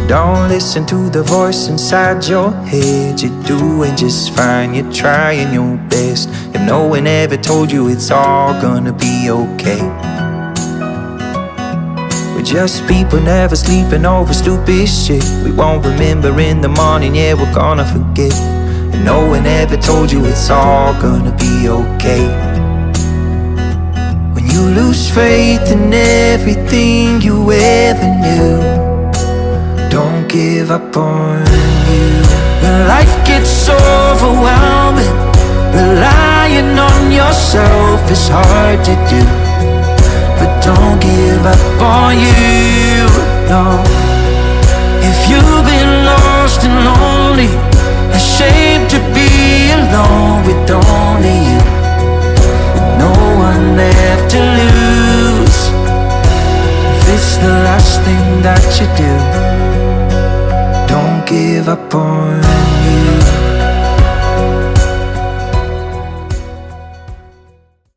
Don't listen to the voice inside your head. You're doing just fine, you're trying your best. If no one ever told you it's all gonna be okay. We're just people never sleeping over stupid shit. We won't remember in the morning, yeah, we're gonna forget. And no one ever told you it's all gonna be okay. When you lose faith in everything you ever knew, don't give up on you. When life gets overwhelming, relying on yourself is hard to do. But don't give up on you, no. If you've been lost and lonely, ashamed to be alone with only you, with no one left to lose, if it's the last thing that you do, don't give up on